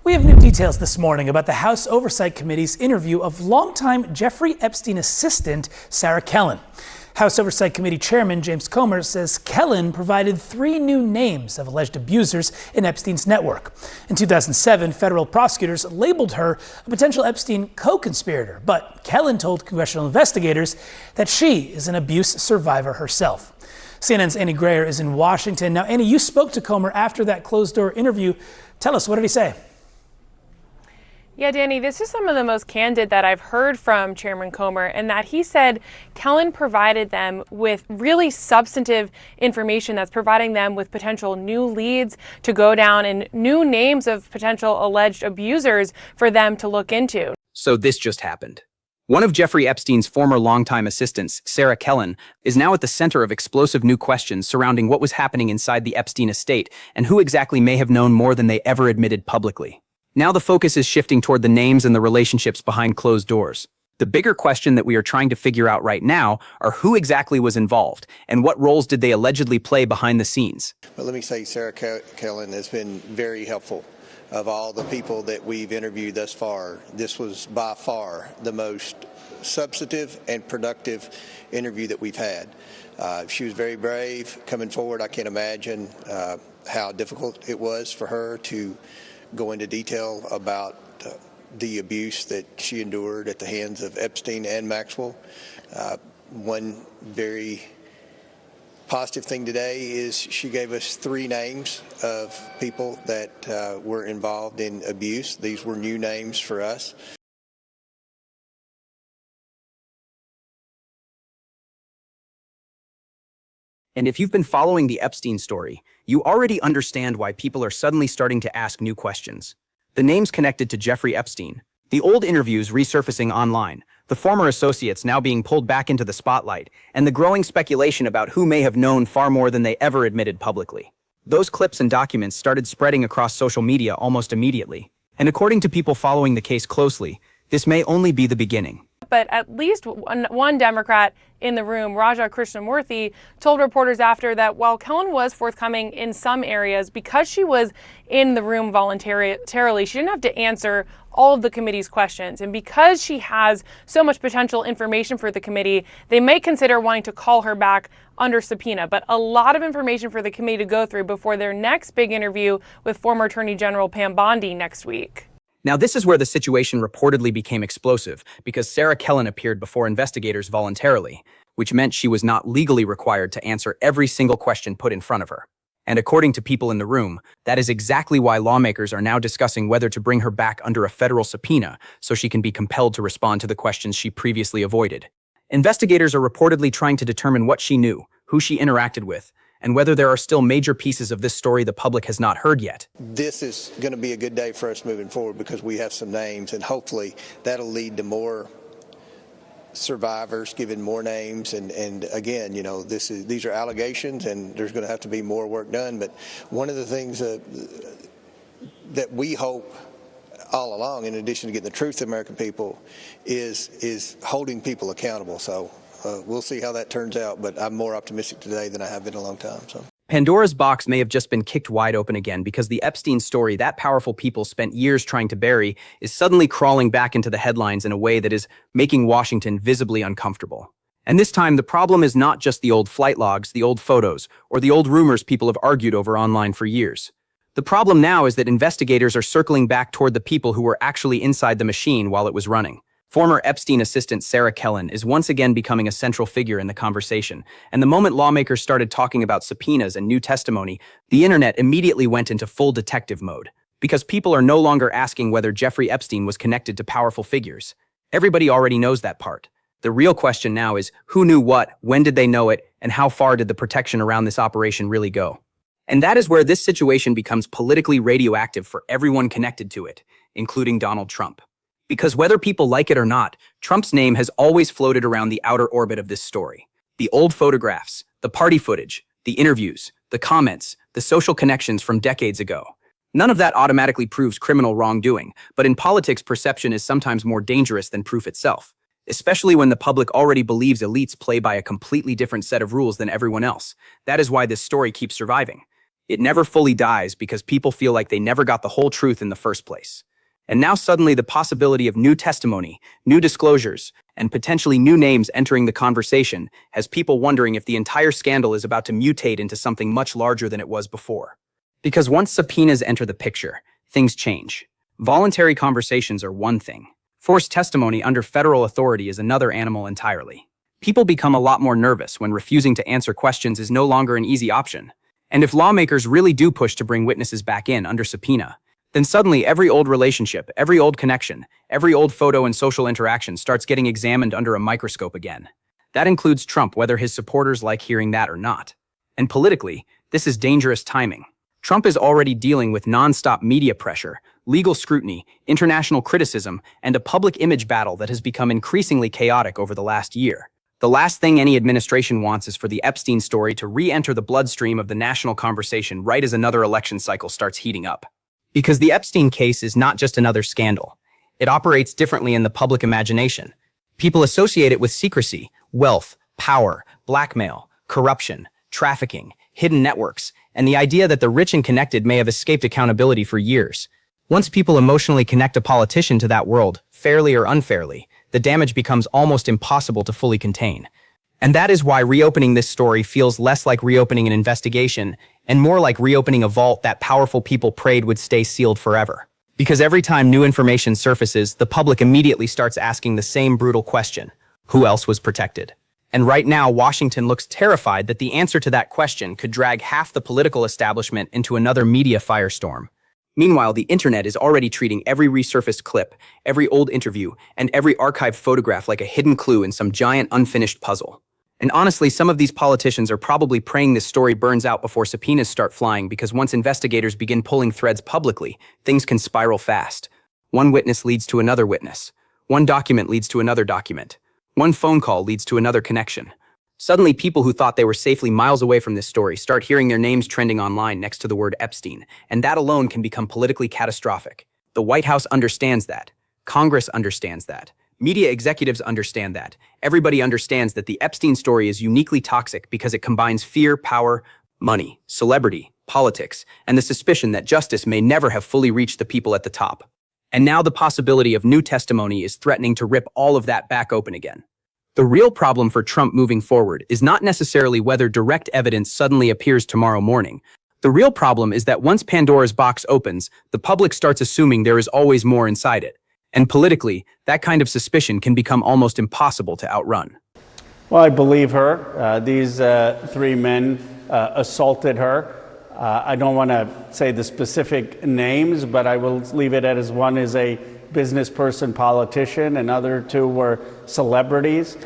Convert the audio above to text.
We have new details this morning about the House Oversight Committee's interview of longtime Jeffrey Epstein assistant Sarah Kellen. House Oversight Committee Chairman James Comer says Kellen provided 3 new names of alleged abusers in Epstein's network. In 2007, federal prosecutors labeled her a potential Epstein co-conspirator, but Kellen told congressional investigators that she is an abuse survivor herself. CNN's Annie Grayer is in Washington. Now, Annie, you spoke to Comer after that closed-door interview. Tell us, what did he say? Yeah, Danny, this is some of the most candid that I've heard from Chairman Comer, and that he said Kellen provided them with really substantive information that's providing them with potential new leads to go down and new names of potential alleged abusers for them to look into. So this just happened. One of Jeffrey Epstein's former longtime assistants, Sarah Kellen, is now at the center of explosive new questions surrounding what was happening inside the Epstein estate and who exactly may have known more than they ever admitted publicly. Now the focus is shifting toward the names and the relationships behind closed doors. The bigger question that we are trying to figure out right now are who exactly was involved and what roles did they allegedly play behind the scenes. Well, let me say Sarah Kellen has been very helpful. Of all the people that we've interviewed thus far, this was by far the most substantive and productive interview that we've had. She was very brave coming forward. I can't imagine how difficult it was for her to go into detail about the abuse that she endured at the hands of Epstein and Maxwell. One very positive thing today is she gave us 3 names of people that were involved in abuse. These were new names for us. And if you've been following the Epstein story, you already understand why people are suddenly starting to ask new questions. The names connected to Jeffrey Epstein, the old interviews resurfacing online, the former associates now being pulled back into the spotlight, and the growing speculation about who may have known far more than they ever admitted publicly. Those clips and documents started spreading across social media almost immediately. And according to people following the case closely, this may only be the beginning. But at least one Democrat in the room, Raja Krishnamurthy, told reporters after that while Kellen was forthcoming in some areas, because she was in the room voluntarily, she didn't have to answer all of the committee's questions. And because she has so much potential information for the committee, they may consider wanting to call her back under subpoena. But a lot of information for the committee to go through before their next big interview with former Attorney General Pam Bondi next week. Now, this is where the situation reportedly became explosive because Sarah Kellen appeared before investigators voluntarily, which meant she was not legally required to answer every single question put in front of her. And according to people in the room, that is exactly why lawmakers are now discussing whether to bring her back under a federal subpoena so she can be compelled to respond to the questions she previously avoided. Investigators are reportedly trying to determine what she knew, who she interacted with, and whether there are still major pieces of this story the public has not heard yet. This is going to be a good day for us moving forward because we have some names, and hopefully that'll lead to more survivors given more names. And again, you know, these are allegations, and there's going to have to be more work done. But one of the things that we hope all along, in addition to getting the truth to the American people, is holding people accountable. So we'll see how that turns out, but I'm more optimistic today than I have been in a long time. So Pandora's box may have just been kicked wide open again because the Epstein story that powerful people spent years trying to bury is suddenly crawling back into the headlines in a way that is making Washington visibly uncomfortable. And this time, the problem is not just the old flight logs, the old photos, or the old rumors people have argued over online for years. The problem now is that investigators are circling back toward the people who were actually inside the machine while it was running. Former Epstein assistant Sarah Kellen is once again becoming a central figure in the conversation, and the moment lawmakers started talking about subpoenas and new testimony, the internet immediately went into full detective mode, because people are no longer asking whether Jeffrey Epstein was connected to powerful figures. Everybody already knows that part. The real question now is who knew what, when did they know it, and how far did the protection around this operation really go? And that is where this situation becomes politically radioactive for everyone connected to it, including Donald Trump. Because whether people like it or not, Trump's name has always floated around the outer orbit of this story. The old photographs, the party footage, the interviews, the comments, the social connections from decades ago. None of that automatically proves criminal wrongdoing, but in politics, perception is sometimes more dangerous than proof itself, especially when the public already believes elites play by a completely different set of rules than everyone else. That is why this story keeps surviving. It never fully dies because people feel like they never got the whole truth in the first place. And now suddenly the possibility of new testimony, new disclosures, and potentially new names entering the conversation has people wondering if the entire scandal is about to mutate into something much larger than it was before. Because once subpoenas enter the picture, things change. Voluntary conversations are one thing. Forced testimony under federal authority is another animal entirely. People become a lot more nervous when refusing to answer questions is no longer an easy option. And if lawmakers really do push to bring witnesses back in under subpoena, then suddenly every old relationship, every old connection, every old photo and social interaction starts getting examined under a microscope again. That includes Trump, whether his supporters like hearing that or not. And politically, this is dangerous timing. Trump is already dealing with non-stop media pressure, legal scrutiny, international criticism, and a public image battle that has become increasingly chaotic over the last year. The last thing any administration wants is for the Epstein story to re-enter the bloodstream of the national conversation right as another election cycle starts heating up. Because the Epstein case is not just another scandal. It operates differently in the public imagination. People associate it with secrecy, wealth, power, blackmail, corruption, trafficking, hidden networks, and the idea that the rich and connected may have escaped accountability for years. Once people emotionally connect a politician to that world, fairly or unfairly, the damage becomes almost impossible to fully contain. And that is why reopening this story feels less like reopening an investigation and more like reopening a vault that powerful people prayed would stay sealed forever. Because every time new information surfaces, the public immediately starts asking the same brutal question: who else was protected? And right now, Washington looks terrified that the answer to that question could drag half the political establishment into another media firestorm. Meanwhile, the internet is already treating every resurfaced clip, every old interview, and every archived photograph like a hidden clue in some giant unfinished puzzle. And honestly, some of these politicians are probably praying this story burns out before subpoenas start flying, because once investigators begin pulling threads publicly, things can spiral fast. One witness leads to another witness. One document leads to another document. One phone call leads to another connection. Suddenly, people who thought they were safely miles away from this story start hearing their names trending online next to the word Epstein, and that alone can become politically catastrophic. The White House understands that. Congress understands that. Media executives understand that. Everybody understands that the Epstein story is uniquely toxic because it combines fear, power, money, celebrity, politics, and the suspicion that justice may never have fully reached the people at the top. And now the possibility of new testimony is threatening to rip all of that back open again. The real problem for Trump moving forward is not necessarily whether direct evidence suddenly appears tomorrow morning. The real problem is that once Pandora's box opens, the public starts assuming there is always more inside it. And politically, that kind of suspicion can become almost impossible to outrun. Well, I believe her. These three men assaulted her. I don't want to say the specific names, but I will leave it as one is a business person, politician, and other two were celebrities.